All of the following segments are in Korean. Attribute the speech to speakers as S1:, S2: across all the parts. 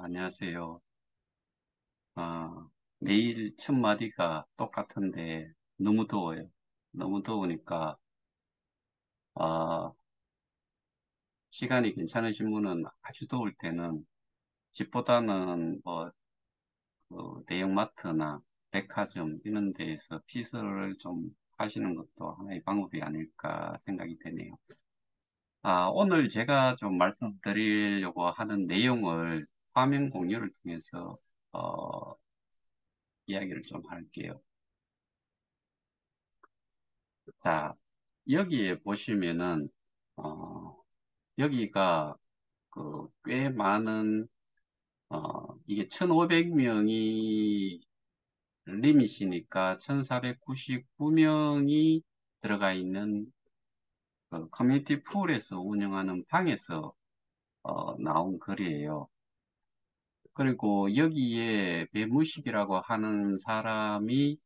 S1: 안녕하세요. 내일 첫 마디가 똑같은데 너무 더워요. 너무 더우니까 아, 시간이 괜찮으신 분은 아주 더울 때는 집보다는 대형마트나 백화점 이런 데에서 피서를 좀 하시는 것도 하나의 방법이 아닐까 생각이 되네요. 오늘 제가 좀 말씀드리려고 하는 내용을 화면 공유를 통해서 어, 이야기를 좀 할게요. 자, 여기에 보시면은, 어, 여기가 꽤 많은, 이게 1,500명이 리밋이니까 1,499명이 들어가 있는 커뮤니티 풀에서 운영하는 방에서 나온 글이에요. 그리고 여기에 배무식이라고 하는 사람이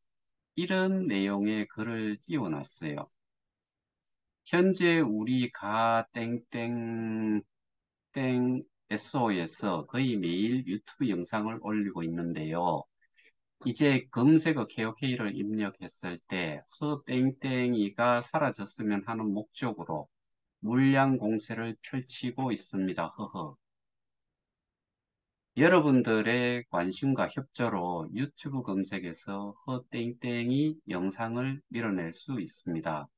S1: 이런 내용의 글을 띄워놨어요. 현재 우리 가 땡땡 땡 SO에서 거의 매일 유튜브 영상을 올리고 있는데요. 이제 검색어 KOK를 입력했을 때 허땡땡이가 사라졌으면 하는 목적으로 물량 공세를 펼치고 있습니다. 허허. 여러분들의 관심과 협조로 유튜브 검색에서 허땡땡이 영상을 밀어낼 수 있습니다.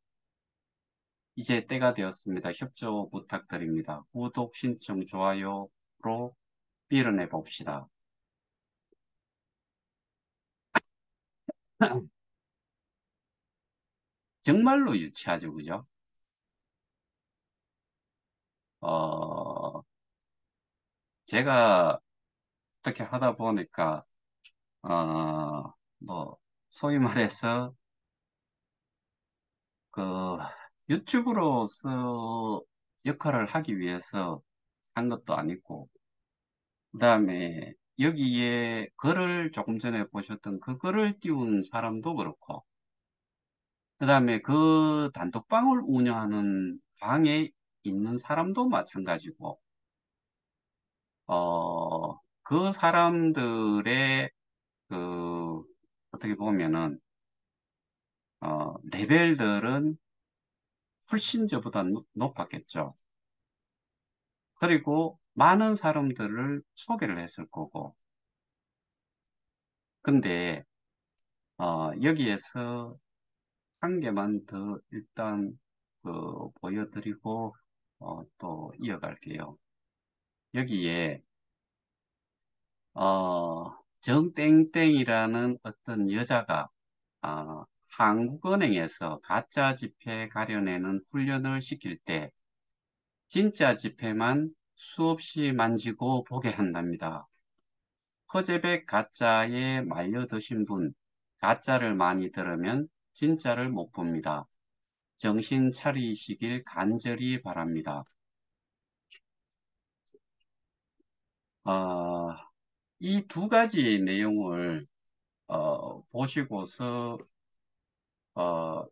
S1: 이제 때가 되었습니다. 협조 부탁드립니다. 구독, 신청, 좋아요로 밀어내 봅시다. 정말로 유치하죠, 그죠? 어, 제가 어떻게 하다 보니까, 뭐, 소위 말해서, 그, 유튜브로서 역할을 하기 위해서 한 것도 아니고, 그 다음에 여기에 글을 조금 전에 보셨던 그 글을 띄운 사람도 그렇고, 그 다음에 그 단톡방을 운영하는 방에 있는 사람도 마찬가지고, 그 사람들의 그 어떻게 보면은 레벨들은 훨씬 저보다 높았겠죠. 그리고 많은 사람들을 소개를 했을 거고. 근데 여기에서 한 개만 더 일단 보여드리고 또 이어갈게요. 여기에 정땡땡이라는 어떤 여자가 한국은행에서 가짜 지폐 가려내는 훈련을 시킬 때 진짜 지폐만 수없이 만지고 보게 한답니다. 커제백 가짜에 말려드신 분, 가짜를 많이 들으면 진짜를 못 봅니다. 정신 차리시길 간절히 바랍니다. 어, 이 두 가지 내용을 보시고서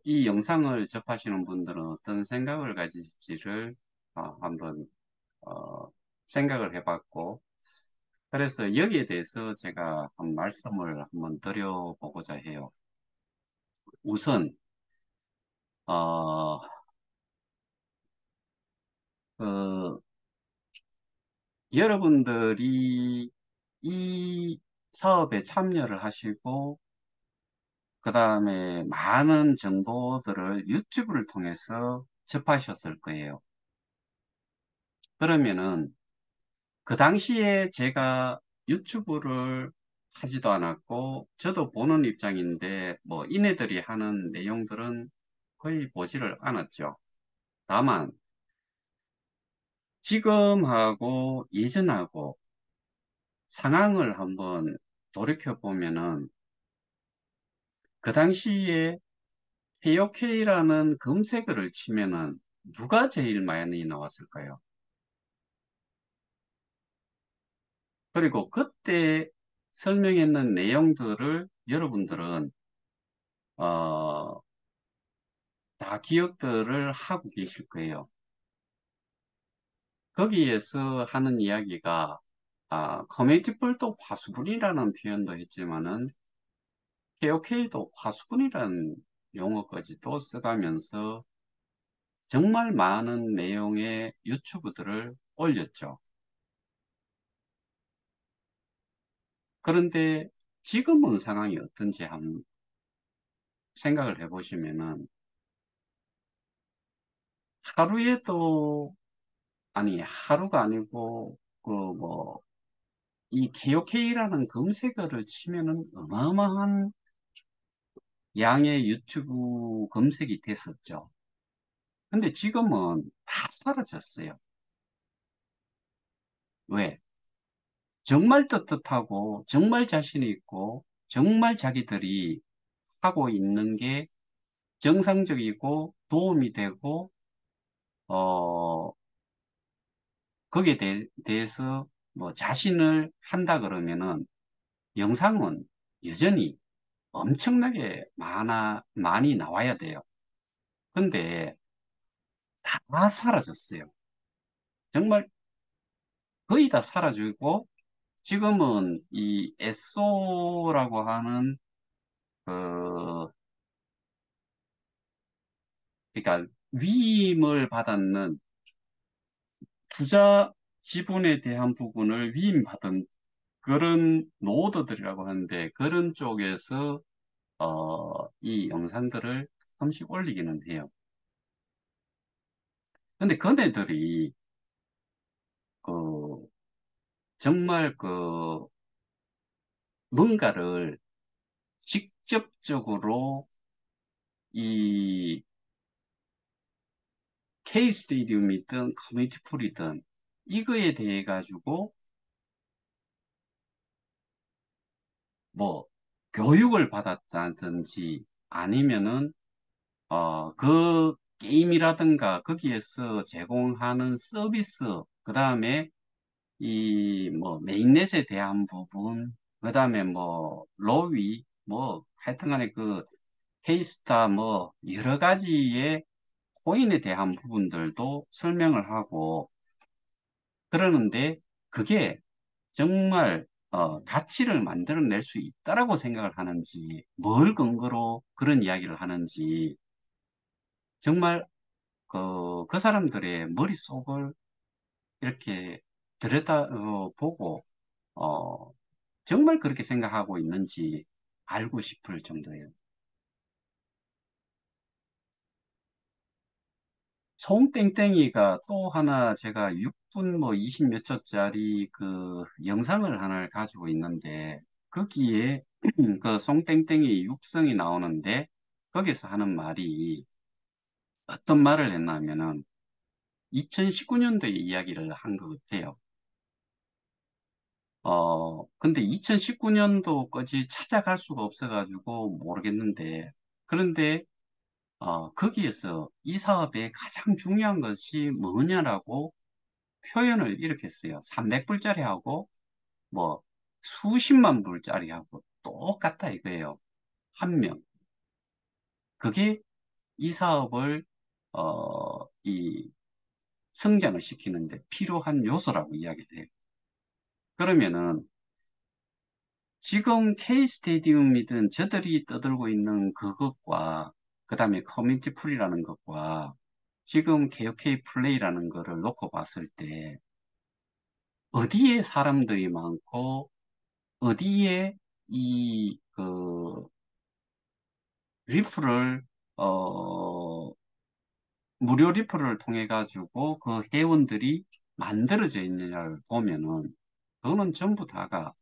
S1: 이 영상을 접하시는 분들은 어떤 생각을 가질지를 한번 생각을 해봤고, 그래서 여기에 대해서 제가 한 말씀을 한번 드려보고자 해요. 우선, 어, 그, 여러분들이 이 사업에 참여를 하시고, 그 다음에 많은 정보들을 유튜브를 통해서 접하셨을 거예요. 그러면은, 그 당시에 제가 유튜브를 하지도 않았고, 저도 보는 입장인데, 뭐, 이네들이 하는 내용들은 거의 보지를 않았죠. 다만, 지금하고 예전하고 상황을 한번 돌이켜보면은, 그 당시에 KOK라는 검색어를 치면은 누가 제일 많이 나왔을까요? 그리고 그때 설명했는 내용들을 여러분들은 어, 다 기억들을 하고 계실 거예요. 거기에서 하는 이야기가 커뮤니티 폴도 화수분이라는 표현도 했지만은, KOK도 화수분이라는 용어까지도 써가면서 정말 많은 내용의 유튜브들을 올렸죠. 그런데 지금은 상황이 어떤지 한번 생각을 해보시면은, 하루에도, 아니, 하루가 아니고, 이 KOK라는 검색어를 치면은 어마어마한 양의 유튜브 검색이 됐었죠. 근데 지금은 다 사라졌어요. 왜? 정말 떳떳하고, 정말 자신이 있고, 정말 자기들이 하고 있는 게 정상적이고 도움이 되고, 어, 거기에 대해서 뭐 자신을 한다 그러면은 영상은 여전히 엄청나게 많이 나와야 돼요. 근데 다 사라졌어요. 정말 거의 다 사라지고 지금은 이 에쏘라고 하는 그 그러니까 위임을 받았는 투자 지분에 대한 부분을 위임받은 그런 노드들이라고 하는데 그런 쪽에서 이 영상들을 가끔씩 올리기는 해요. 근데 그네들이 그 정말 뭔가를 직접적으로 이 K 스테디움이든 커뮤니티 풀이든 이거에 대해 가지고 뭐 교육을 받았다든지 아니면은 그 게임이라든가 거기에서 제공하는 서비스 그다음에 이 뭐 메인넷에 대한 부분 그다음에 뭐 로위 뭐 하여튼간에 그 케이스타 뭐 여러 가지의 코인에 대한 부분들도 설명을 하고 그러는데 그게 정말 가치를 만들어낼 수 있다라고 생각을 하는지 뭘 근거로 그런 이야기를 하는지 정말 그 사람들의 머릿속을 이렇게 들여다 보고 어, 정말 그렇게 생각하고 있는지 알고 싶을 정도예요. 송땡땡이가 또 하나 제가 6분 뭐 20 몇 초짜리 그 영상을 하나를 가지고 있는데 거기에 그 송땡땡이 육성이 나오는데 거기서 하는 말이 어떤 말을 했냐면은 2019년도의 이야기를 한 것 같아요. 근데 2019년도까지 찾아갈 수가 없어가지고 모르겠는데 그런데 거기에서 이 사업의 가장 중요한 것이 뭐냐라고 표현을 이렇게 했어요. 300불짜리 하고 뭐 수십만 불짜리 하고 똑같다 이거예요. 한 명. 그게 이 사업을 이 성장을 시키는데 필요한 요소라고 이야기를 해요. 그러면은 지금 K 스테디움이든 저들이 떠들고 있는 그것과 그다음에 커뮤니티 풀이라는 것과 지금 KOK 플레이라는 거를 놓고 봤을 때 어디에 사람들이 많고 어디에 그 리플을 어 무료 리플을 통해 가지고 그 회원들이 만들어져 있느냐를 보면은 그거는 전부 다가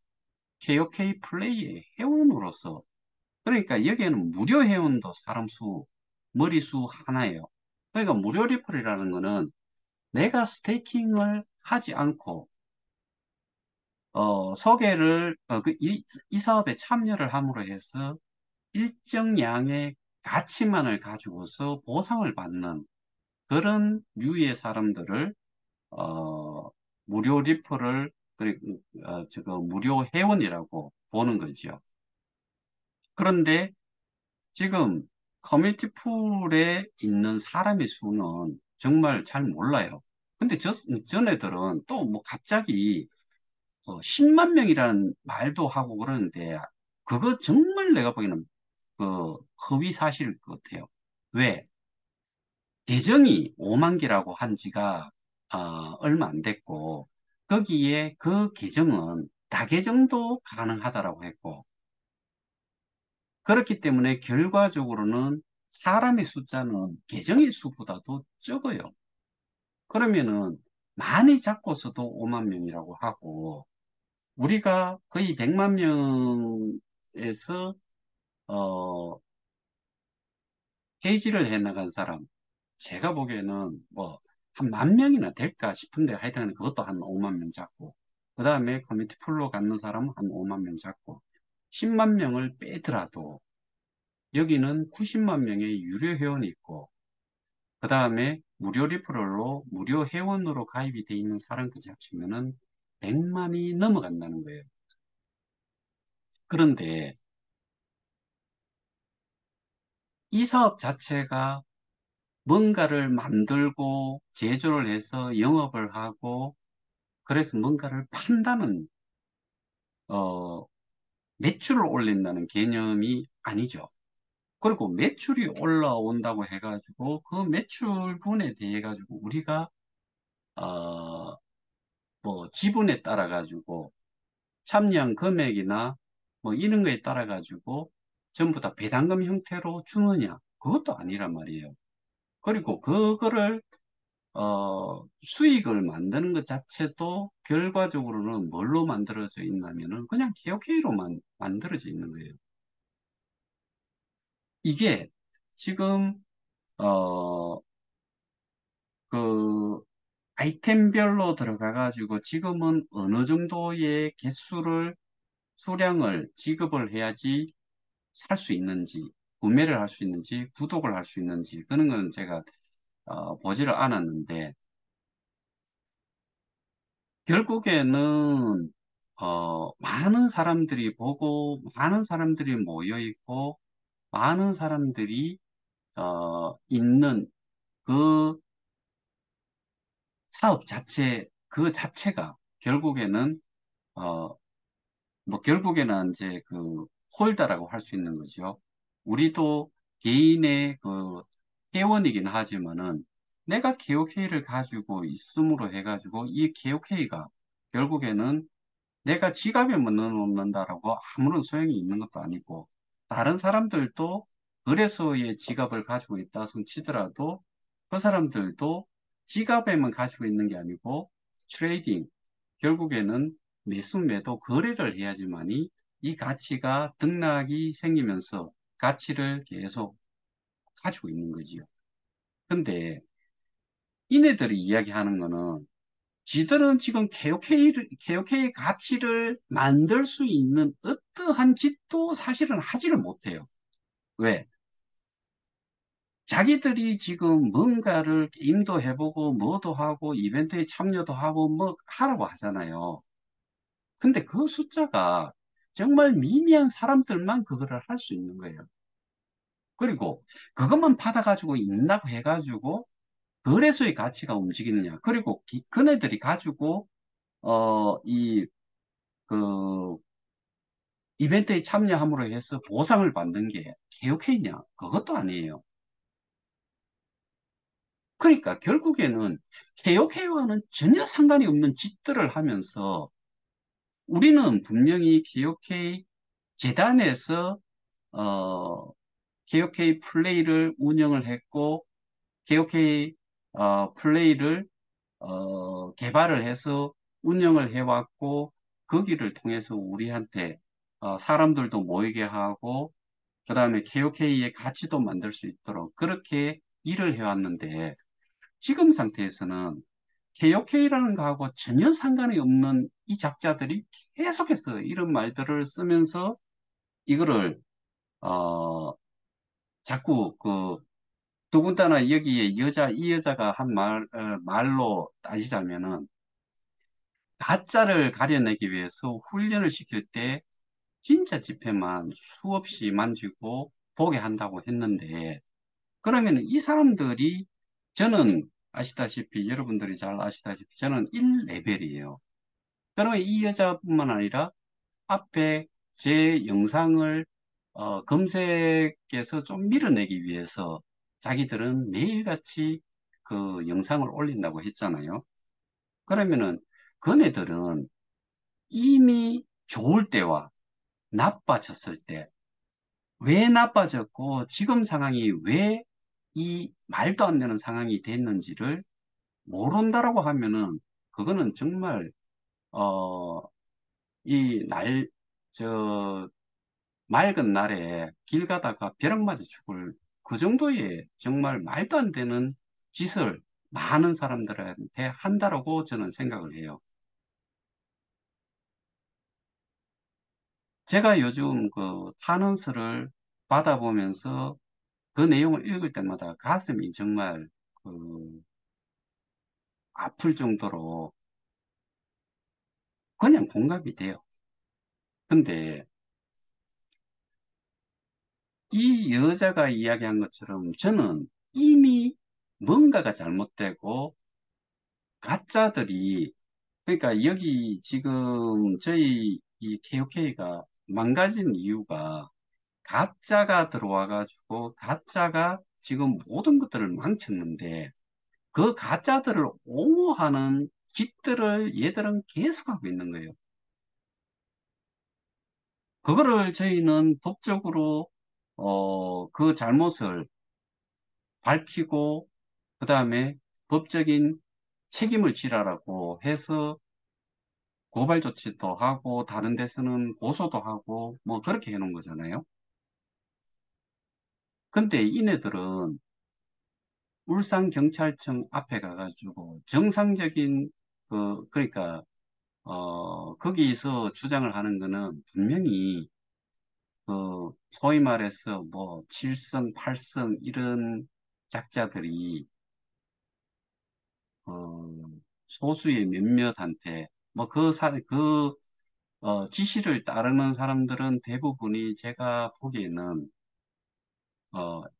S1: KOK 플레이의 회원으로서 그러니까 여기에는 무료 회원도 사람 수 머리수 하나예요. 그러니까 무료 리플이라는 거는 내가 스테이킹을 하지 않고 이 사업에 참여를 함으로 해서 일정 양의 가치만을 가지고서 보상을 받는 그런 류의 사람들을 무료 리퍼를 그리고 저거 무료 회원이라고 보는 거죠. 그런데 지금 커뮤니티 풀에 있는 사람의 수는 정말 잘 몰라요. 근데 전애들은 또 뭐 갑자기 10만 명이라는 말도 하고 그러는데, 그거 정말 내가 보기에는 그 허위 사실일 것 같아요. 왜? 계정이 5만 개라고 한 지가 얼마 안 됐고, 거기에 그 계정은 다계정도 가능하다라고 했고, 그렇기 때문에 결과적으로는 사람의 숫자는 계정의 수보다도 적어요. 그러면은 많이 잡고서도 5만 명이라고 하고, 우리가 거의 100만 명에서 어, 페이지를 해나간 사람, 제가 보기에는 뭐 한 10,000명이나 될까 싶은데 하여튼 그것도 한 5만 명 잡고, 그 다음에 커뮤니티 풀로 갖는 사람은 한 5만 명 잡고, 10만 명을 빼더라도 여기는 90만 명의 유료 회원이 있고, 그 다음에 무료 리퍼럴로 무료 회원으로 가입이 돼 있는 사람까지 합치면은 100만이 넘어간다는 거예요. 그런데 이 사업 자체가 뭔가를 만들고 제조를 해서 영업을 하고 그래서 뭔가를 판다는 어, 매출을 올린다는 개념이 아니죠. 그리고 매출이 올라온다고 해가지고 그 매출분에 대해 가지고 우리가 어, 뭐 지분에 따라 가지고 참여한 금액이나 뭐 이런 거에 따라 가지고 전부 다 배당금 형태로 주느냐, 그것도 아니란 말이에요. 그리고 그거를 수익을 만드는 것 자체도 결과적으로는 뭘로 만들어져 있냐면은 그냥 KOK로만 만들어져 있는 거예요. 이게 지금, 어, 그, 아이템별로 들어가가지고 지금은 어느 정도의 수량을 지급을 해야지 살 수 있는지, 구매를 할 수 있는지, 구독을 할 수 있는지, 그런 거는 제가, 보지를 않았는데, 결국에는 많은 사람들이 보고 많은 사람들이 모여 있고 많은 사람들이 있는 그 사업 자체 그 자체가 결국에는 어, 뭐 결국에는 이제 그 홀더라고 할 수 있는 거죠. 우리도 개인의 그 회원이긴 하지만은 내가 KOK를 가지고 있음으로 해가지고 이 KOK가 결국에는 내가 지갑에만 넣어놓는다라고 아무런 소용이 있는 것도 아니고, 다른 사람들도 거래소에 지갑을 가지고 있다 손치더라도 그 사람들도 지갑에만 가지고 있는 게 아니고 트레이딩, 결국에는 매수 매도 거래를 해야지만이 이 가치가 등락이 생기면서 가치를 계속 가지고 있는 거지요. 근데 이네들이 이야기하는 거는 지들은 지금 KOK의 가치를 만들 수 있는 어떠한 짓도 사실은 하지를 못해요. 왜? 자기들이 지금 뭔가를 게임도 해보고 뭐도 하고 이벤트에 참여도 하고 뭐 하라고 하잖아요. 근데 그 숫자가 정말 미미한 사람들만 그거를 할 수 있는 거예요. 그리고 그것만 받아가지고 있다고 해가지고 거래소의 가치가 움직이느냐. 그리고 그네들이 가지고 이 그 이벤트에 참여함으로 해서 보상을 받는 게 KOK냐? 그것도 아니에요. 그러니까 결국에는 KOK와는 전혀 상관이 없는 짓들을 하면서 우리는 분명히 KOK 재단에서 어, KOK 플레이를 운영을 했고 KOK 플레이를 개발을 해서 운영을 해왔고 거기를 통해서 우리한테 사람들도 모이게 하고 그 다음에 KOK의 가치도 만들 수 있도록 그렇게 일을 해왔는데 지금 상태에서는 KOK라는 거하고 전혀 상관이 없는 이 작자들이 계속해서 이런 말들을 쓰면서 이거를 어, 자꾸 그 더군다나 여기에 이 여자가 한 말로 따지자면은 가짜를 가려내기 위해서 훈련을 시킬 때 진짜 지폐만 수없이 만지고 보게 한다고 했는데 그러면 이 사람들이 저는 아시다시피 여러분들이 잘 아시다시피 저는 1레벨이에요. 그러면 이 여자뿐만 아니라 앞에 제 영상을 검색해서 좀 밀어내기 위해서 자기들은 매일같이 그 영상을 올린다고 했잖아요. 그러면은 그네들은 이미 좋을 때와 나빠졌을 때 왜 나빠졌고 지금 상황이 왜 이 말도 안 되는 상황이 됐는지를 모른다라고 하면은 그거는 정말 어, 이 저 맑은 날에 길 가다가 벼락 맞아 죽을 그 정도의 정말 말도 안 되는 짓을 많은 사람들한테 한다라고 저는 생각을 해요. 제가 요즘 그 탄원서를 받아보면서 그 내용을 읽을 때마다 가슴이 정말 그 아플 정도로 그냥 공감이 돼요. 근데 이 여자가 이야기한 것처럼 저는 이미 뭔가가 잘못되고 가짜들이 그러니까 여기 지금 저희 이 KOK가 망가진 이유가 가짜가 들어와 가지고 가짜가 지금 모든 것들을 망쳤는데 그 가짜들을 옹호하는 짓들을 얘들은 계속하고 있는 거예요. 그거를 저희는 법적으로 그 잘못을 밝히고 그다음에 법적인 책임을 지라라고 해서 고발 조치도 하고 다른 데서는 고소도 하고 뭐 그렇게 해놓은 거잖아요. 근데 이네들은 울산경찰청 앞에 가가지고 정상적인 그러니까 거기서 주장을 하는 거는 분명히 그 소위 말해서 뭐 칠성, 팔성 이런 작자들이 소수의 몇몇한테 뭐 지시를 따르는 사람들은 대부분이 제가 보기에는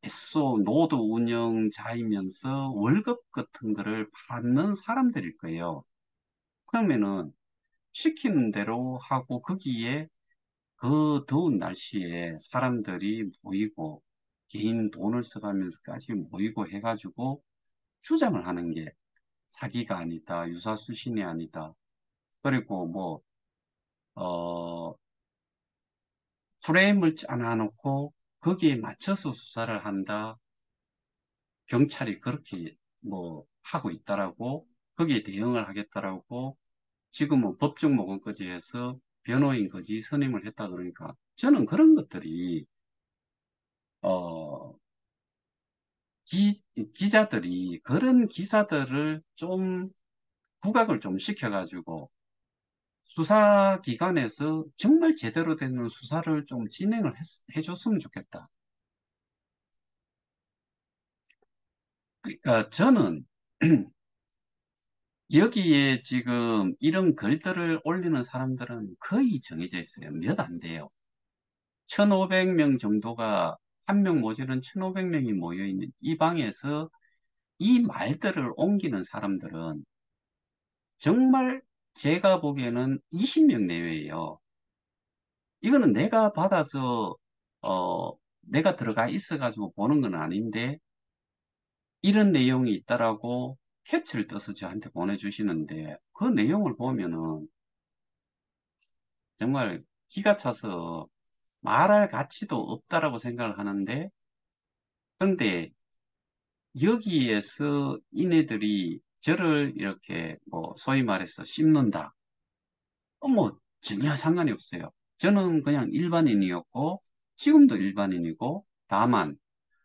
S1: 애써 노드 운영자이면서 월급 같은 거를 받는 사람들일 거예요. 그러면은 시키는 대로 하고 거기에 그 더운 날씨에 사람들이 모이고 개인 돈을 써가면서까지 모이고 해가지고 주장을 하는 게 사기가 아니다, 유사수신이 아니다. 그리고 뭐, 어, 프레임을 짜놔놓고 거기에 맞춰서 수사를 한다. 경찰이 그렇게 뭐 하고 있다라고 거기에 대응을 하겠다라고 지금은 법정목원까지 해서 변호인까지 선임을 했다 그러니까 저는 그런 것들이 어, 기, 기자들이 그런 기사들을 좀 부각을 좀 시켜가지고 수사기관에서 정말 제대로 된 수사를 좀 진행을 해줬으면 좋겠다. 그러니까 저는 여기에 지금 이런 글들을 올리는 사람들은 거의 정해져 있어요. 몇 안 돼요. 1,500명 정도가 한 명 모자른 1,500명이 모여 있는 이 방에서 이 말들을 옮기는 사람들은 정말 제가 보기에는 20명 내외예요. 이거는 내가 받아서 내가 들어가 있어가지고 보는 건 아닌데 이런 내용이 있다라고 캡처를 떠서 저한테 보내주시는데 그 내용을 보면은 정말 기가 차서 말할 가치도 없다라고 생각을 하는데 그런데 여기에서 이네들이 저를 이렇게 뭐 소위 말해서 씹는다. 뭐 전혀 상관이 없어요. 저는 그냥 일반인이었고 지금도 일반인이고 다만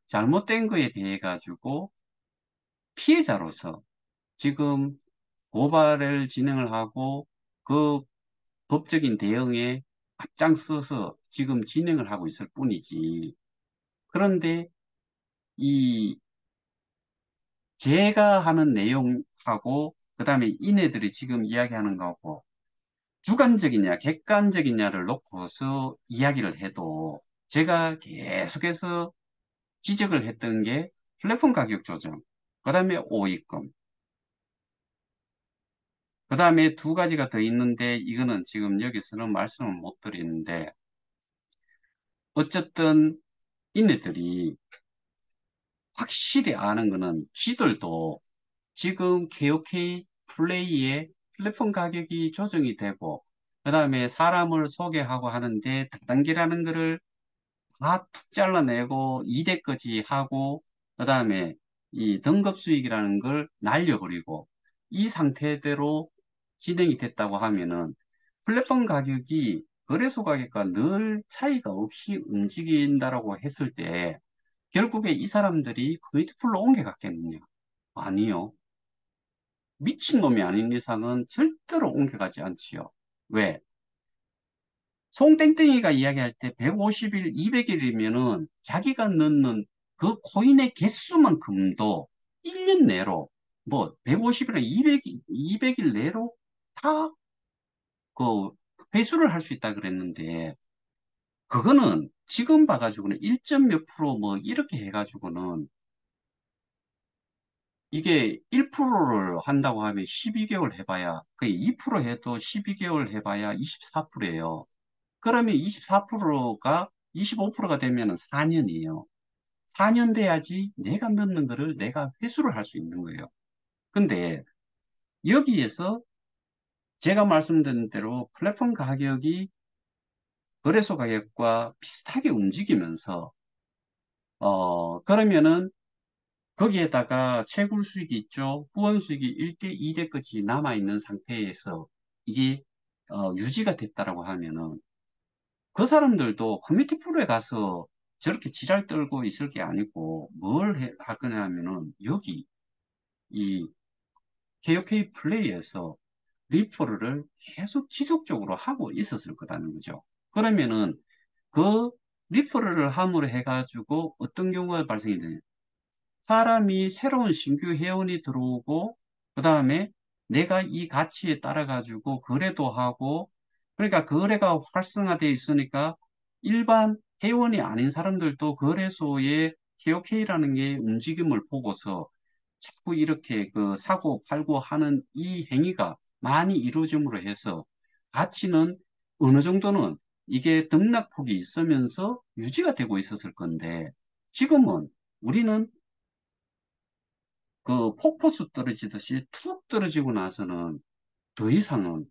S1: 잘못된 거에 대해 가지고 피해자로서 지금 고발을 진행을 하고 그 법적인 대응에 앞장서서 지금 진행을 하고 있을 뿐이지. 그런데 이 제가 하는 내용하고 그다음에 이네들이 지금 이야기하는 거하고 주관적이냐 객관적이냐를 놓고서 이야기를 해도 제가 계속해서 지적을 했던 게 플랫폼 가격 조정, 그다음에 오입금, 그 다음에 두 가지가 더 있는데, 이거는 지금 여기서는 말씀을 못 드리는데, 어쨌든, 이네들이 확실히 아는 거는 지들도 지금 KOK 플레이에 플랫폼 가격이 조정이 되고, 그 다음에 사람을 소개하고 하는데 다단계라는 거를 다 툭 잘라내고 2대까지 하고, 그 다음에 이 등급 수익이라는 걸 날려버리고, 이 상태대로 진행이 됐다고 하면은 플랫폼 가격이 거래소 가격과 늘 차이가 없이 움직인다라고 했을 때, 결국에 이 사람들이 커뮤니티 풀로 옮겨갔겠느냐? 아니요. 미친놈이 아닌 이상은 절대로 옮겨가지 않지요. 왜? 송땡땡이가 이야기할 때 150일, 200일이면은 자기가 넣는 그 코인의 개수만큼도 1년 내로 뭐 150일이나 200일 내로 다 그 회수를 할 수 있다 그랬는데, 그거는 지금 봐가지고는 1점 몇 프로 뭐 이렇게 해가지고는 이게 1%를 한다고 하면 12개월 해봐야, 그 2% 해도 12개월 해봐야 24%예요. 그러면 24%가 25%가 되면 4년이에요. 4년 돼야지 내가 넣는 거를 내가 회수를 할 수 있는 거예요. 근데 여기에서 제가 말씀드린 대로 플랫폼 가격이 거래소 가격과 비슷하게 움직이면서, 그러면은 거기에다가 채굴 수익이 있죠. 후원 수익이 1대, 2대까지 남아있는 상태에서 이게 유지가 됐다라고 하면은 그 사람들도 커뮤니티 프로에 가서 저렇게 지랄 떨고 있을 게 아니고 할 거냐 하면은 여기 이 KOK 플레이에서 리퍼럴을 계속 지속적으로 하고 있었을 거라는 거죠. 그러면은 그 리퍼럴을 함으로 해가지고 어떤 경우가 발생이 되냐. 사람이 새로운 신규 회원이 들어오고, 그 다음에 내가 이 가치에 따라 가지고 거래도 하고, 그러니까 거래가 활성화되어 있으니까 일반 회원이 아닌 사람들도 거래소의 KOK라는 게 움직임을 보고서 자꾸 이렇게 그 사고 팔고 하는 이 행위가 많이 이루어짐으로 해서 가치는 어느 정도는 이게 등락폭이 있으면서 유지가 되고 있었을 건데, 지금은 우리는 그 폭포수 떨어지듯이 툭 떨어지고 나서는 더 이상은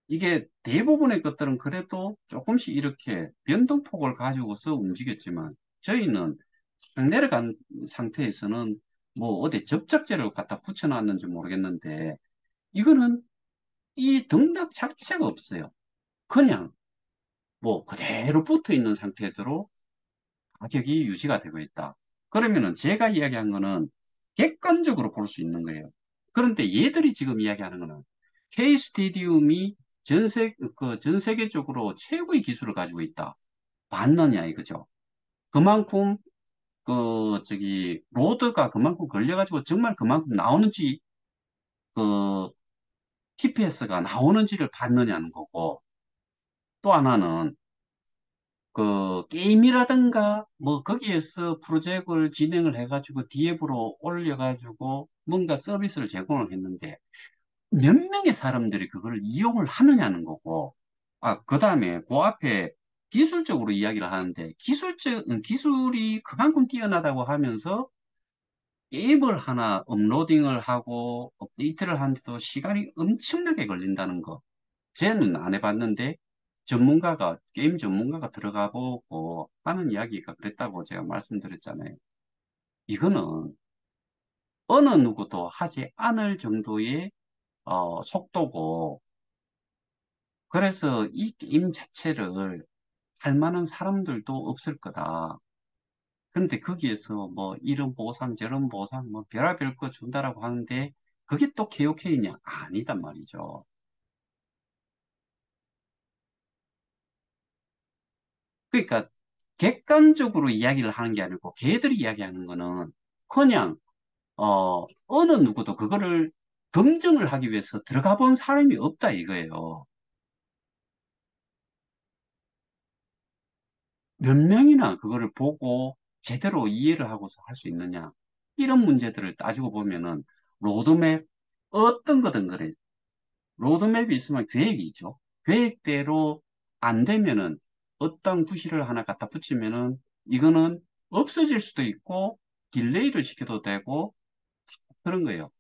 S1: 이게 대부분의 것들은 그래도 조금씩 이렇게 변동폭을 가지고서 움직였지만, 저희는 딱 내려간 상태에서는 뭐 어디 접착제를 갖다 붙여놨는지 모르겠는데, 이거는 이 등락 자체가 없어요. 그냥 뭐 그대로 붙어 있는 상태대로 가격이 유지가 되고 있다. 그러면은 제가 이야기한 거는 객관적으로 볼 수 있는 거예요. 그런데 얘들이 지금 이야기하는 거는 K 스테디움이 전 세계적으로 최고의 기술을 가지고 있다. 맞느냐 이거죠. 그만큼 로드가 그만큼 걸려가지고 정말 그만큼 나오는지, 그 TPS가 나오는지를 봤느냐는 거고, 또 하나는 게임이라든가 뭐 거기에서 프로젝트를 진행을 해가지고 디앱으로 올려가지고 뭔가 서비스를 제공을 했는데 몇 명의 사람들이 그걸 이용을 하느냐는 거고, 그 다음에 그 앞에 기술적으로 이야기를 하는데, 기술이 그만큼 뛰어나다고 하면서 게임을 하나 업로딩을 하고 업데이트를 하는데도 시간이 엄청나게 걸린다는 거. 쟤는 안 해봤는데 게임 전문가가 들어가 보고 하는 이야기가 그랬다고 제가 말씀드렸잖아요. 이거는 어느 누구도 하지 않을 정도의 속도고, 그래서 이 게임 자체를 할 만한 사람들도 없을 거다. 그런데 거기에서 뭐 이런 보상 저런 보상 뭐 별의별 거 준다라고 하는데, 그게 또 KOK냐? 아니단 말이죠. 그러니까 객관적으로 이야기를 하는 게 아니고 걔들이 이야기하는 거는 그냥 어느 누구도 그거를 검증을 하기 위해서 들어가 본 사람이 없다 이거예요. 몇 명이나 그거를 보고 제대로 이해를 하고서 할 수 있느냐. 이런 문제들을 따지고 보면은 로드맵 어떤 거든 그래. 로드맵이 있으면 계획이죠. 계획대로 안 되면은 어떤 구실을 하나 갖다 붙이면은 이거는 없어질 수도 있고 딜레이를 시켜도 되고 그런 거예요.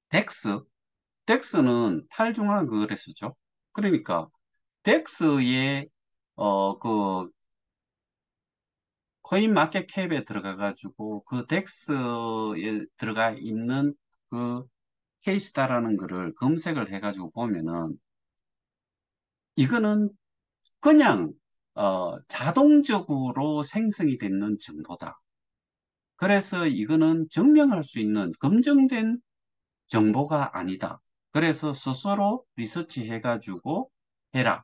S1: 덱스, 덱스는 탈중앙 거래소죠. 그러니까 덱스의 그 코인 마켓 캡에 들어가 가지고 그 덱스에 들어가 있는 그 케이스다라는 거를 검색을 해 가지고 보면은 이거는 그냥 자동적으로 생성이 되는 정보다. 그래서 이거는 증명할 수 있는 검증된 정보가 아니다. 그래서 스스로 리서치 해가지고 해라.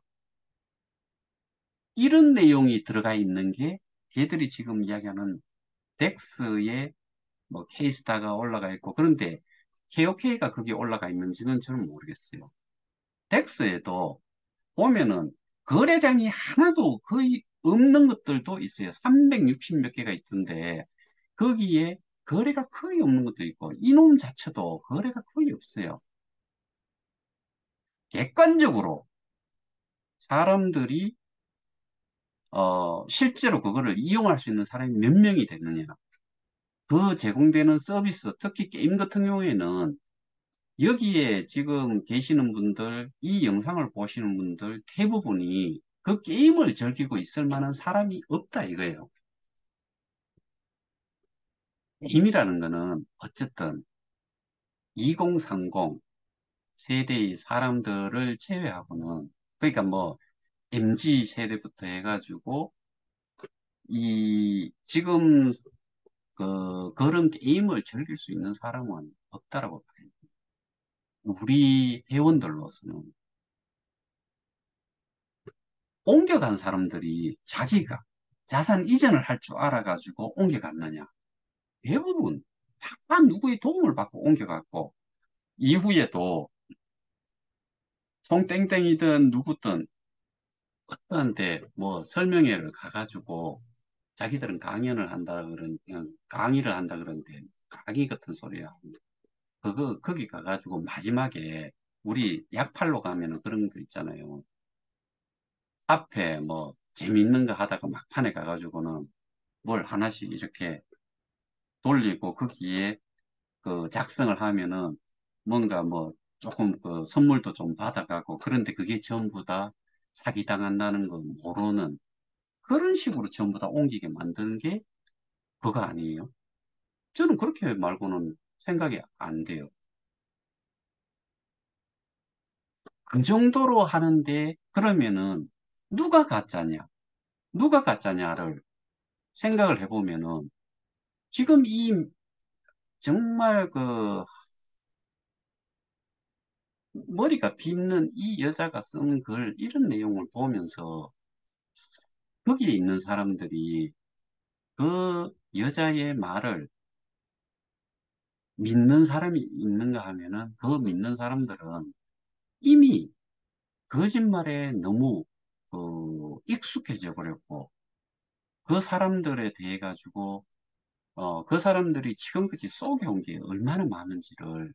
S1: 이런 내용이 들어가 있는 게 걔들이 지금 이야기하는 덱스의 뭐 케이스타가 올라가 있고 그런데 KOK가 거기에 올라가 있는지는 저는 모르겠어요. 덱스에도 보면은 거래량이 하나도 거의 없는 것들도 있어요. 360 몇 개가 있던데 거기에 거래가 거의 없는 것도 있고 이놈 자체도 거래가 거의 없어요. 객관적으로 사람들이 실제로 그거를 이용할 수 있는 사람이 몇 명이 되느냐. 그 제공되는 서비스, 특히 게임 같은 경우에는 여기에 지금 계시는 분들, 이 영상을 보시는 분들 대부분이 그 게임을 즐기고 있을 만한 사람이 없다 이거예요. 게임이라는 거는 어쨌든 2030 세대의 사람들을 제외하고는 그러니까 뭐 MZ 세대부터 해가지고 이 지금 그런 게임을 즐길 수 있는 사람은 없다라고 봐요. 우리 회원들로서는 옮겨간 사람들이 자기가 자산 이전을 할 줄 알아가지고 옮겨갔느냐? 대부분 다 누구의 도움을 받고 옮겨갔고 이후에도 송땡땡이든 누구든 어떠한테 뭐 설명회를 가가지고 자기들은 강연을 한다 그런 그냥 강의를 한다 그러는데 강의 같은 소리야. 그거 거기 가가지고 마지막에 우리 약팔로 가면은 그런 거 있잖아요. 앞에 뭐 재밌는 거 하다가 막판에 가가지고는 뭘 하나씩 이렇게 돌리고 거기에 그 작성을 하면은 뭔가 뭐 조금 그 선물도 좀 받아가고 그런데 그게 전부 다 사기당한다는 거 모르는 그런 식으로 전부 다 옮기게 만드는 게 그거 아니에요? 저는 그렇게 말고는 생각이 안 돼요. 그 정도로 하는데 그러면은 누가 가짜냐? 누가 가짜냐를 생각을 해보면은 지금 이 정말 그 머리가 빗는 이 여자가 쓴 글 이런 내용을 보면서 거기에 있는 사람들이 그 여자의 말을 믿는 사람이 있는가 하면은 그 믿는 사람들은 이미 거짓말에 너무 익숙해져 버렸고 그 사람들에 대해 가지고 그 사람들이 지금까지 속여온 게 얼마나 많은지를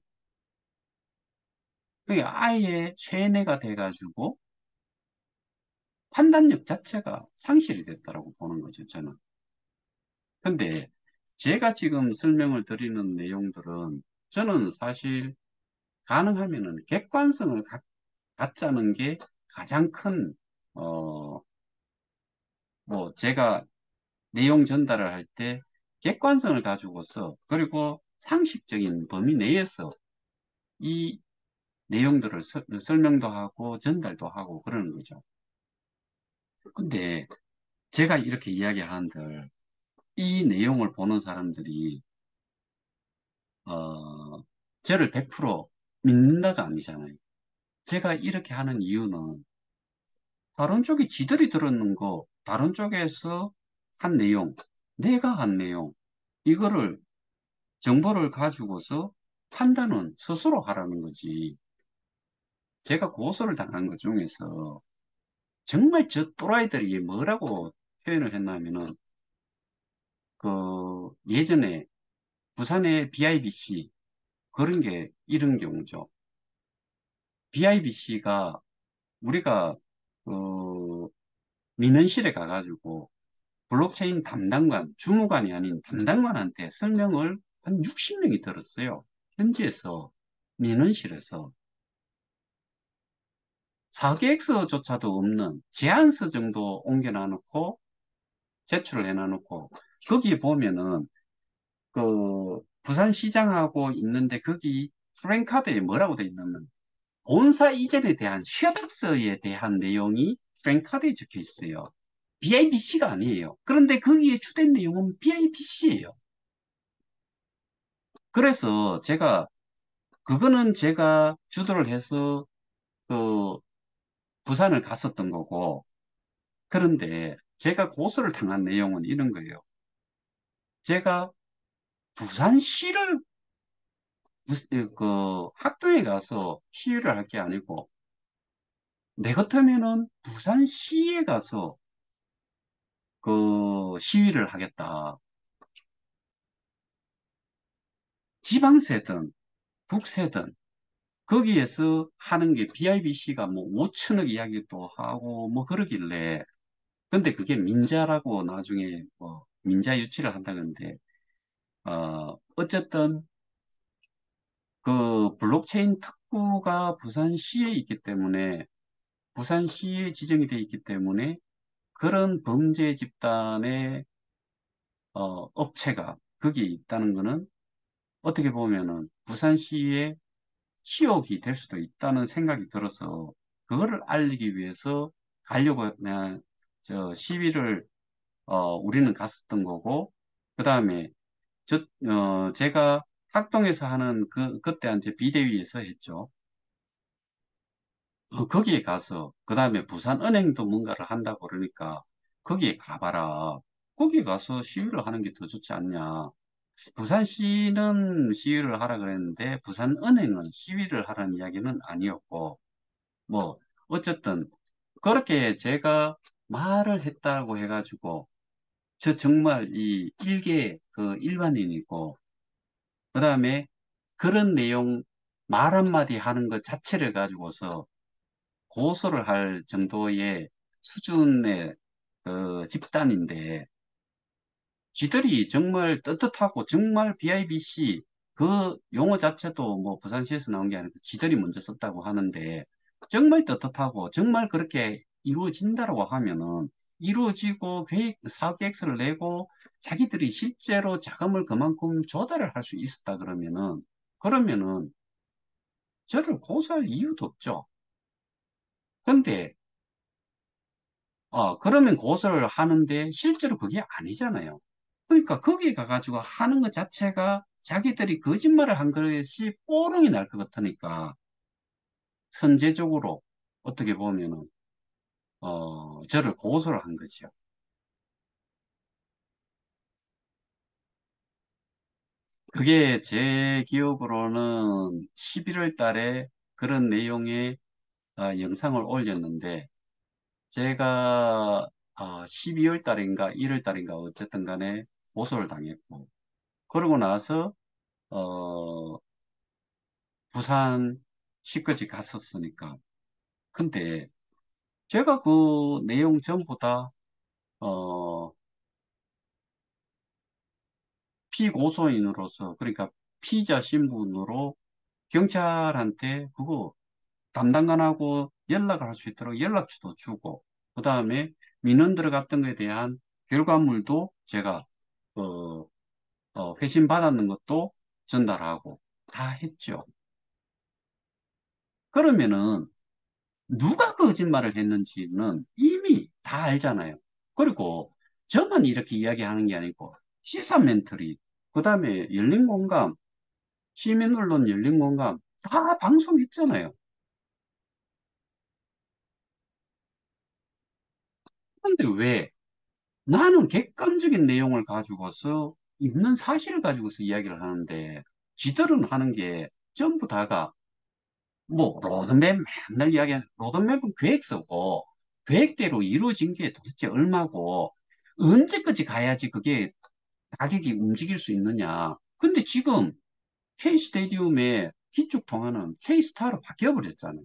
S1: 그게 아예 세뇌가 돼가지고 판단력 자체가 상실이 됐다라고 보는 거죠, 저는. 근데 제가 지금 설명을 드리는 내용들은 저는 사실 가능하면은 객관성을 갖자는 게 가장 큰, 뭐 제가 내용 전달을 할 때 객관성을 가지고서 그리고 상식적인 범위 내에서 이 내용들을 설명도 하고 전달도 하고 그러는 거죠. 근데 제가 이렇게 이야기를 한들 이 내용을 보는 사람들이 저를 100% 믿는다가 아니잖아요. 제가 이렇게 하는 이유는 다른 쪽이 지들이 들었는 거, 다른 쪽에서 한 내용, 내가 한 내용, 이거를 정보를 가지고서 판단은 스스로 하라는 거지. 제가 고소를 당한 것 중에서 정말 저 또라이들이 뭐라고 표현을 했냐면은 그 예전에 부산의 BIBC 그런 게 이런 경우죠. BIBC가 우리가 그 민원실에 가가지고 블록체인 담당관, 주무관이 아닌 담당관한테 설명을 한 60명이 들었어요. 현지에서, 민원실에서. 4계획서조차도 없는 제안서 정도 옮겨놔놓고 제출을 해놔놓고 거기에 보면은 그 부산시장하고 있는데 거기 프랜카드에 뭐라고 돼 있냐면 본사 이전에 대한 협약서에 대한 내용이 프랜카드에 적혀 있어요. BIBC가 아니에요. 그런데 거기에 주된 내용은 BIBC예요. 그래서 그거는 제가 주도를 해서 그 부산을 갔었던 거고, 그런데 제가 고소를 당한 내용은 이런 거예요. 제가 부산시를 그 학교에 가서 시위를 할 게 아니고, 내 같으면은 부산시에 가서 그 시위를 하겠다. 지방세든 국세든 거기에서 하는 게 BIBC가 뭐 5천억 이야기도 하고 뭐 그러길래 근데 그게 민자라고 나중에 뭐 민자 유치를 한다는데 어쨌든 그 블록체인 특구가 부산시에 있기 때문에 부산시에 지정이 돼 있기 때문에 그런 범죄 집단의 업체가 거기에 있다는 거는 어떻게 보면은 부산시의 치욕이 될 수도 있다는 생각이 들어서 그거를 알리기 위해서 가려고 그냥 저 시위를 우리는 갔었던 거고 그다음에 제가 학동에서 하는 그때 이제 비대위에서 했죠. 거기에 가서 그다음에 부산은행도 뭔가를 한다고 그러니까 거기에 가봐라. 거기에 가서 시위를 하는 게 더 좋지 않냐. 부산시는 시위를 하라 그랬는데 부산은행은 시위를 하라는 이야기는 아니었고 뭐 어쨌든 그렇게 제가 말을 했다고 해가지고 저 정말 이 일개 그 일반인이고 그다음에 그런 내용 말 한마디 하는 것 자체를 가지고서 고소를 할 정도의 수준의 그 집단인데 지들이 정말 떳떳하고 정말 BIBC 그 용어 자체도 뭐 부산시에서 나온 게 아니고 지들이 먼저 썼다고 하는데 정말 떳떳하고 정말 그렇게 이루어진다고 하면은 이루어지고 사계획서를 내고 자기들이 실제로 자금을 그만큼 조달을 할 수 있었다 그러면은 저를 고소할 이유도 없죠. 근데 그러면 고소를 하는데 실제로 그게 아니잖아요. 그러니까 거기에 가가지고 하는 것 자체가 자기들이 거짓말을 한 것이 뽀롱이 날 것 같으니까 선제적으로 어떻게 보면은 저를 고소를 한 거죠. 그게 제 기억으로는 11월 달에 그런 내용의 영상을 올렸는데 제가 12월 달인가 1월 달인가 어쨌든 간에 고소를 당했고 그러고 나서 어, 부산시까지 갔었으니까. 근데 제가 그 내용 전부 다, 어, 피고소인으로서, 그러니까 피의자 신분으로 경찰한테 그거 담당관하고 연락을 할 수 있도록 연락처도 주고, 그 다음에 민원 들어갔던 거에 대한 결과물도 제가, 어, 회신 받았는 것도 전달하고 다 했죠. 그러면은 누가 거짓말을 했는지는 이미 다 알잖아요. 그리고 저만 이렇게 이야기하는 게 아니고 시사멘터리, 그 다음에 열린공감, 시민언론 열린공감 다 방송했잖아요. 근데 왜 나는 객관적인 내용을 가지고서 있는 사실을 가지고서 이야기를 하는데 지들은 하는 게 전부 다가 뭐 로드맵 맨날 이야기하는 로드맵은 계획서고 계획대로 이루어진 게 도대체 얼마고 언제까지 가야지 그게 가격이 움직일 수 있느냐. 근데 지금 K스테디움의 기축 통화는 K스타로 바뀌어버렸잖아요.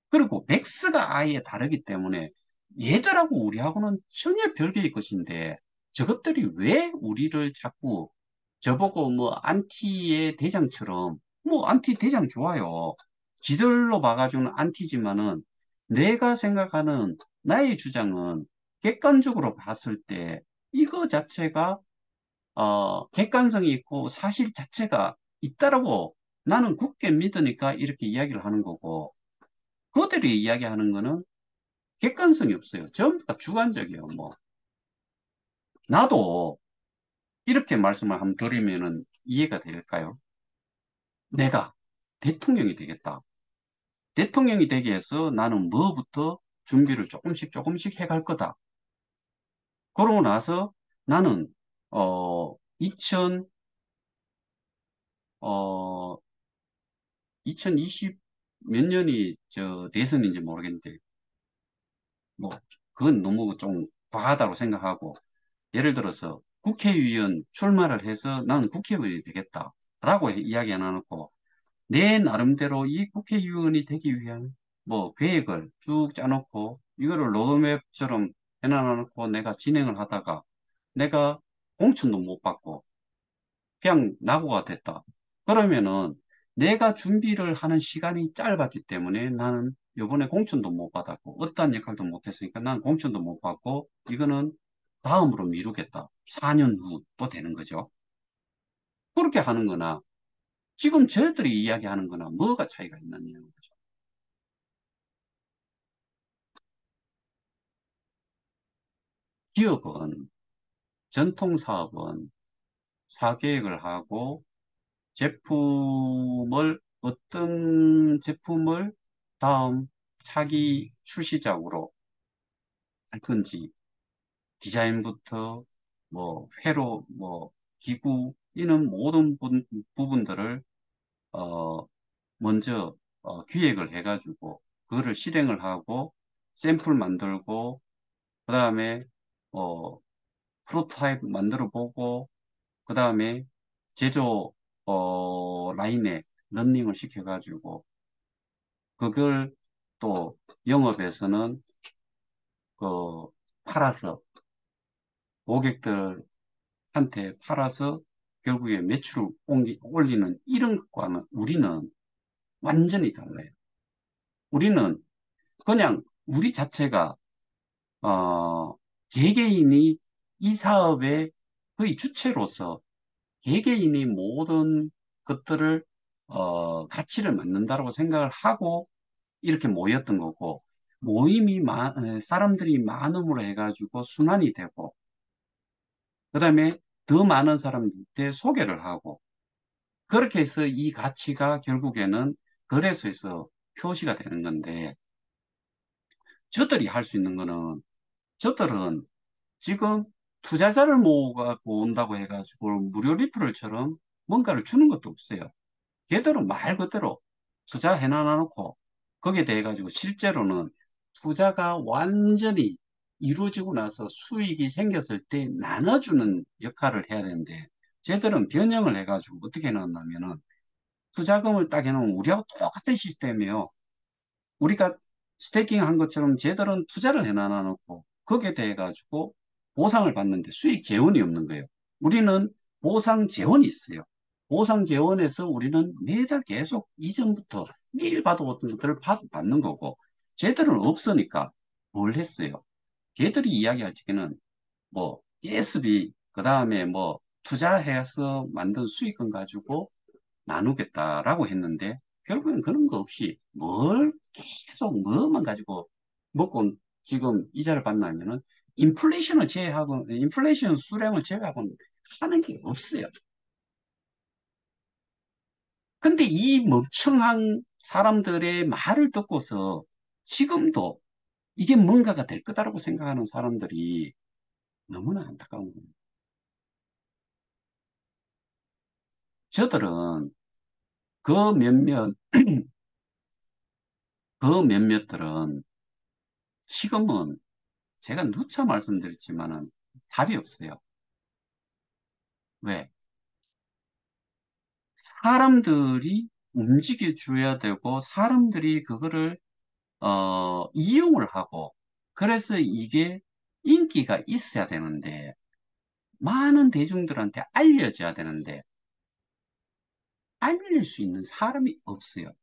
S1: 그리고 백스가 아예 다르기 때문에 얘들하고 우리하고는 전혀 별개의 것인데 저것들이 왜 우리를 자꾸 저보고 뭐 안티의 대장처럼 뭐 안티 대장 좋아요. 지들로 봐가지고는 안티지만은 내가 생각하는 나의 주장은 객관적으로 봤을 때 이거 자체가 객관성이 있고 사실 자체가 있다라고 나는 굳게 믿으니까 이렇게 이야기를 하는 거고 그들이 이야기하는 거는 객관성이 없어요. 전부 다 주관적이에요. 뭐 나도 이렇게 말씀을 한번 드리면은 이해가 될까요? 내가 대통령이 되겠다. 대통령이 되기 위해서 나는 뭐부터 준비를 조금씩 조금씩 해갈 거다. 그러고 나서 나는2 0 어, 2020 몇 년이 저 대선인지 모르겠는데 뭐 그건 너무 좀 과하다고 생각하고 예를 들어서 국회의원 출마를 해서 나는 국회의원이 되겠다라고 이야기 안 해놓고 내 나름대로 이 국회의원이 되기 위한 뭐 계획을 쭉 짜놓고 이거를 로드맵처럼 해놔놓고 내가 진행을 하다가 내가 공천도 못 받고 그냥 낙오가 됐다. 그러면은 내가 준비를 하는 시간이 짧았기 때문에 나는 요번에 공천도 못 받았고 어떠한 역할도 못 했으니까 난 공천도 못 받고 이거는 다음으로 미루겠다. 4년 후 또 되는 거죠. 그렇게 하는 거나 지금 저희들이 이야기하는 거나 뭐가 차이가 있느냐는 거죠. 기업은 전통 사업은 사계획을 하고 제품을 어떤 제품을 다음 차기 출시작으로 할 건지 디자인부터 뭐 회로 뭐 기구 이런 모든 부분들을 어 먼저 기획을 해가지고 그거를 실행을 하고 샘플 만들고 그다음에 어 프로토타입 만들어 보고 그다음에 제조 라인에 런닝을 시켜가지고 그걸 또 영업에서는 그 팔아서 고객들한테 팔아서 결국에 매출을 올리는 이런 것과는 우리는 완전히 달라요. 우리는 그냥 우리 자체가 개개인이 이 사업의 거의 주체로서 개개인이 모든 것들을 가치를 만든다고 생각을 하고 이렇게 모였던 거고 모임이 사람들이 많음으로 해가지고 순환이 되고 그다음에 더 많은 사람들한테 소개를 하고 그렇게 해서 이 가치가 결국에는 거래소에서 표시가 되는 건데 저들이 할 수 있는 거는 저들은 지금 투자자를 모아갖고 온다고 해가지고 무료 리퍼럴처럼 뭔가를 주는 것도 없어요. 걔들은 말 그대로 투자해놔 놓고 거기에 대해 가지고 실제로는 투자가 완전히 이루어지고 나서 수익이 생겼을 때 나눠주는 역할을 해야 되는데 쟤들은 변형을 해가지고 어떻게 해놨냐면은 투자금을 딱 해놓으면 우리하고 똑같은 시스템이에요. 우리가 스테이킹 한 것처럼 쟤들은 투자를 해놔 놓고 거기에 대해 가지고 보상을 받는데 수익 재원이 없는 거예요. 우리는 보상 재원이 있어요. 보상 재원에서 우리는 매달 계속 이전부터 매일 받아왔던 것들을 받는 거고 쟤들은 없으니까 뭘 했어요? 걔들이 이야기할 적에는 뭐 ESB 그다음에 뭐 투자해서 만든 수익금 가지고 나누겠다라고 했는데 결국엔 그런 거 없이 뭘 계속 뭐만 가지고 먹고 지금 이자를 받나면은 인플레이션을 제외하고 인플레이션 수량을 제외하고는 하는 게 없어요. 근데 이 멍청한 사람들의 말을 듣고서 지금도 이게 뭔가가 될 거다라고 생각하는 사람들이 너무나 안타까운 겁니다. 저들은 그 몇몇 그 몇몇들은 지금은 제가 누차 말씀드렸지만은 답이 없어요. 왜? 사람들이 움직여 줘야 되고, 사람들이 그거를, 이용을 하고, 그래서 이게 인기가 있어야 되는데, 많은 대중들한테 알려져야 되는데, 알릴 수 있는 사람이 없어요.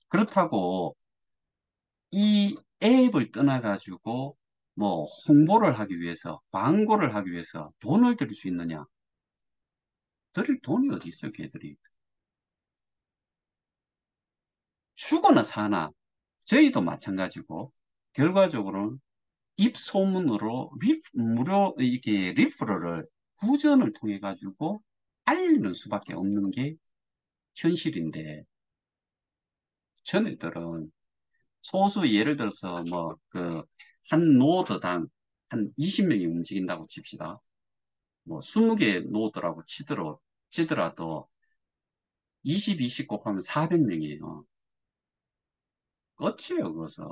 S1: 그렇다고 이 앱을 떠나가지고 뭐 홍보를 하기 위해서, 광고를 하기 위해서 돈을 들일 수 있느냐? 들일 돈이 어디 있어요, 걔들이. 죽어나 사나. 저희도 마찬가지고, 결과적으로는 입소문으로 무료, 이게 리퍼럴을, 구전을 통해 가지고 알리는 수밖에 없는 게 현실인데, 전애들은 소수 예를 들어서 뭐 그 한 노드당 한 20명이 움직인다고 칩시다. 뭐 20개 노드라고 치더라도 20 곱하면 400명이에요. 끝이에요, 그것은.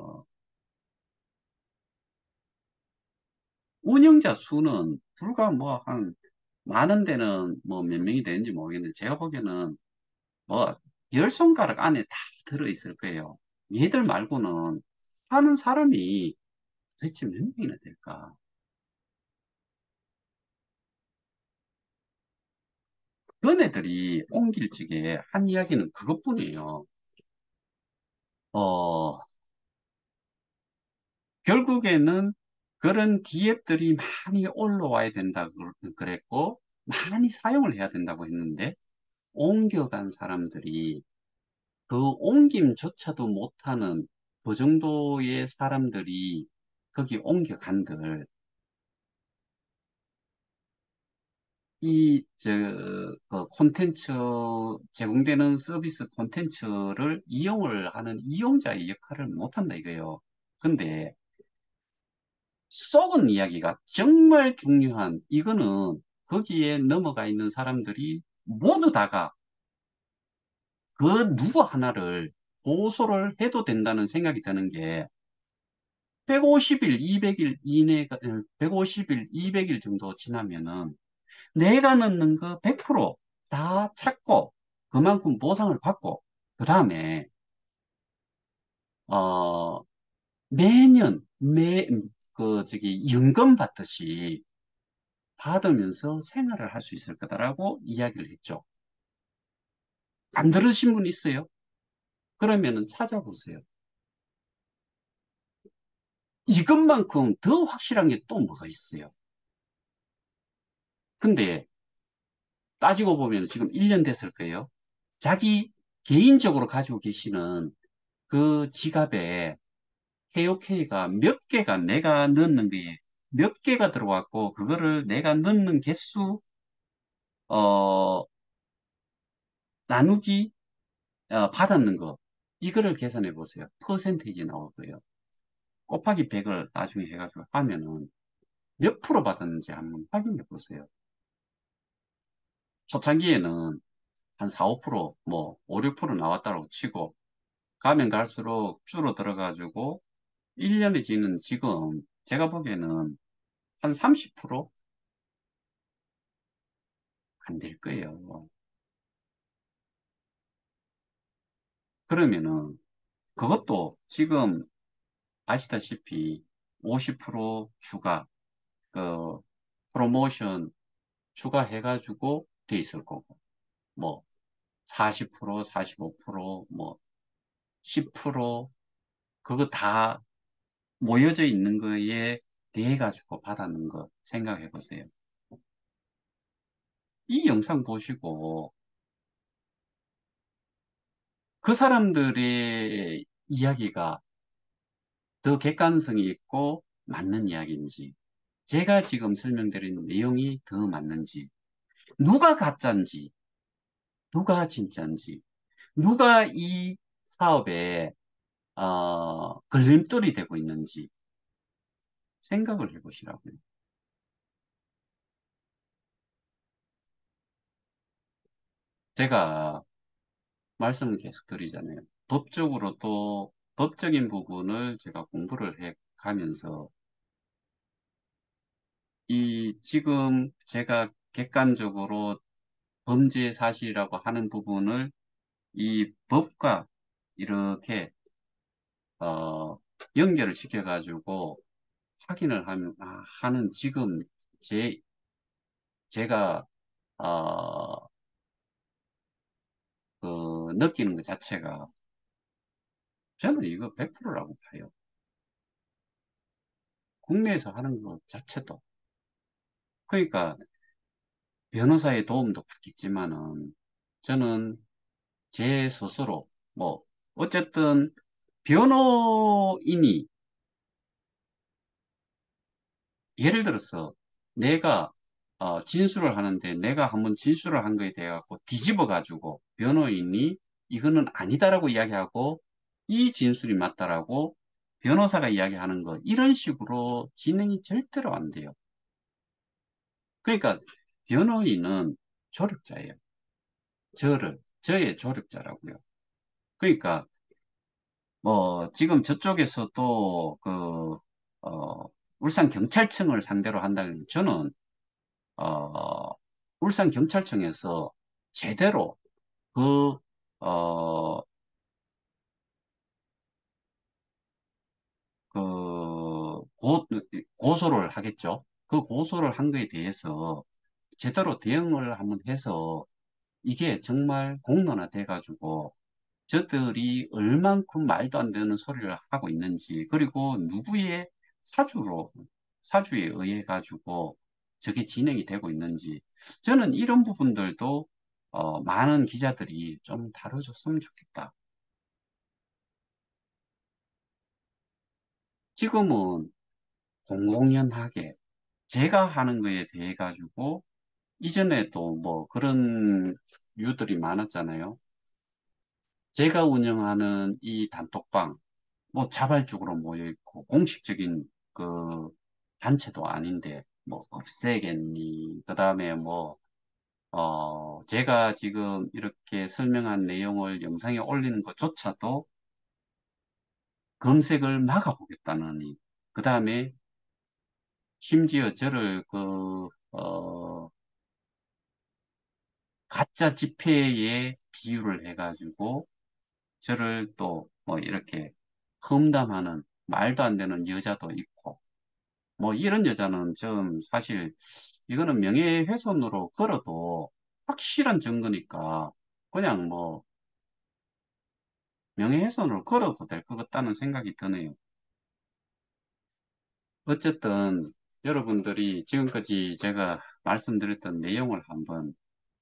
S1: 운영자 수는 불과 뭐 한 많은 데는 뭐 몇 명이 되는지 모르겠는데 제가 보기에는 뭐 열 손가락 안에 다 들어있을 거예요. 얘들 말고는 하는 사람이 도대체 몇 명이나 될까? 그런 애들이 옮길 적에 한 이야기는 그것뿐이에요. 어, 결국에는 그런 디앱들이 많이 올라와야 된다고 그랬고, 많이 사용을 해야 된다고 했는데, 옮겨간 사람들이 그 옮김조차도 못하는 그 정도의 사람들이 거기 옮겨간들, 그 콘텐츠, 제공되는 서비스 콘텐츠를 이용을 하는 이용자의 역할을 못한다 이거예요. 근데 썩은 이야기가 정말 중요한, 이거는 거기에 넘어가 있는 사람들이 모두 다가 그 누구 하나를 고소를 해도 된다는 생각이 드는 게, 150일, 200일 이내가, 150일, 200일 정도 지나면은 내가 넣는 거 100%다 찾고 그만큼 보상을 받고, 그 다음에 어 매년 연금 받듯이 받으면서 생활을 할 수 있을 거다라고 이야기를 했죠. 안 들으신 분 있어요? 그러면은 찾아보세요. 이것만큼 더 확실한 게 또 뭐가 있어요? 근데 따지고 보면 지금 1년 됐을 거예요. 자기 개인적으로 가지고 계시는 그 지갑에 KOK가 몇 개가, 내가 넣는 게 몇 개가 들어왔고, 그거를 내가 넣는 개수, 어, 나누기, 받았는 거. 이거를 계산해 보세요. 퍼센테이지 나올 거예요. 곱하기 100을 나중에 해가지고 하면은 몇 프로 받았는지 한번 확인해 보세요. 초창기에는 한 4, 5%, 뭐 5, 6% 나왔다고 치고, 가면 갈수록 줄어들어가지고 1년이 지는 지금 제가 보기에는 한 30%안 될 거예요. 그러면은 그것도 지금 아시다시피 50% 추가, 그 프로모션 추가해가지고 돼 있을 거고, 뭐 40%, 45%, 뭐 10% 그거 다 모여져 있는 거에 대해 가지고 받았는 거 생각해 보세요. 이 영상 보시고 그 사람들의 이야기가 더 객관성이 있고 맞는 이야기인지, 제가 지금 설명드린 내용이 더 맞는지, 누가 가짜인지, 누가 진짜인지, 누가 이 사업에 걸림돌이 되고 있는지 생각을 해보시라고요. 제가 말씀을 계속 드리잖아요. 법적으로도 법적인 부분을 제가 공부를 해 가면서 이 지금 제가 객관적으로 범죄 사실이라고 하는 부분을 이 법과 이렇게 어, 연결을 시켜가지고 확인을 하는 지금 제 제가 어, 느끼는 것 자체가 저는 이거 100%라고 봐요. 국내에서 하는 것 자체도. 그러니까 변호사의 도움도 받겠지만은 저는 제 스스로 뭐 어쨌든 변호인이 예를 들어서 내가 진술을 하는데 내가 한번 진술을 한 거에 대해 갖고 뒤집어 가지고 변호인이 이거는 아니다라고 이야기하고 이 진술이 맞다라고 변호사가 이야기하는 거 이런 식으로 진행이 절대로 안 돼요. 그러니까 변호인은 조력자예요. 저의 조력자라고요. 그러니까 뭐 지금 저쪽에서도 울산 경찰청을 상대로 한다면 저는 어, 울산 경찰청에서 제대로 그, 어, 고소를 하겠죠. 그 고소를 한 거에 대해서 제대로 대응을 한번 해서 이게 정말 공론화 돼가지고 저들이 얼만큼 말도 안 되는 소리를 하고 있는지, 그리고 누구의 사주로, 사주에 의해 가지고 저게 진행이 되고 있는지, 저는 이런 부분들도 많은 기자들이 좀 다뤄줬으면 좋겠다. 지금은 공공연하게 제가 하는 거에 대해 가지고 이전에 또 뭐 그런 이유들이 많았잖아요. 제가 운영하는 이 단톡방, 뭐 자발적으로 모여 있고 공식적인 그 단체도 아닌데 뭐 없애겠니? 그다음에 뭐 제가 지금 이렇게 설명한 내용을 영상에 올리는 것조차도 검색을 막아보겠다느니 그다음에 심지어 저를 가짜 지폐에 비유를 해가지고 저를 또 뭐 이렇게 험담하는 말도 안 되는 여자도 있고 뭐 이런 여자는 좀 사실 이거는 명예훼손으로 걸어도 확실한 증거니까 그냥 뭐 명예훼손으로 걸어도 될 것 같다는 생각이 드네요. 어쨌든 여러분들이 지금까지 제가 말씀드렸던 내용을 한번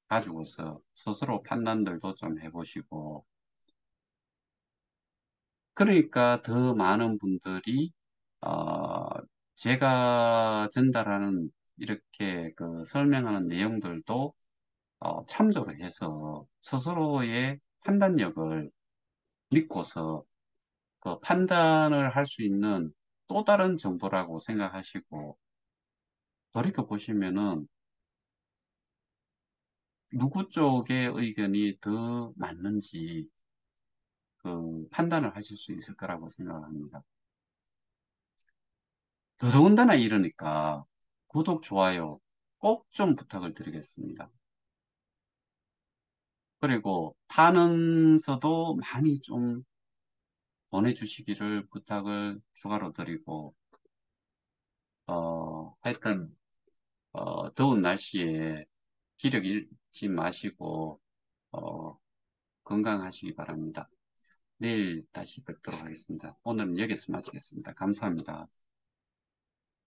S1: 가지고서 스스로 판단들도 좀 해보시고 그러니까 더 많은 분들이 어, 제가 전달하는 이렇게 설명하는 내용들도 참조를 해서 스스로의 판단력을 믿고서 그 판단을 할 수 있는 또 다른 정보라고 생각하시고 돌이켜 보시면은 누구 쪽의 의견이 더 맞는지 판단을 하실 수 있을 거라고 생각합니다. 더더군다나 이러니까 구독, 좋아요 꼭 좀 부탁을 드리겠습니다. 그리고 타는서도 많이 좀 보내주시기를 부탁을 추가로 드리고, 하여튼, 더운 날씨에 기력 잃지 마시고, 어, 건강하시기 바랍니다. 내일 다시 뵙도록 하겠습니다. 오늘은 여기서 마치겠습니다. 감사합니다.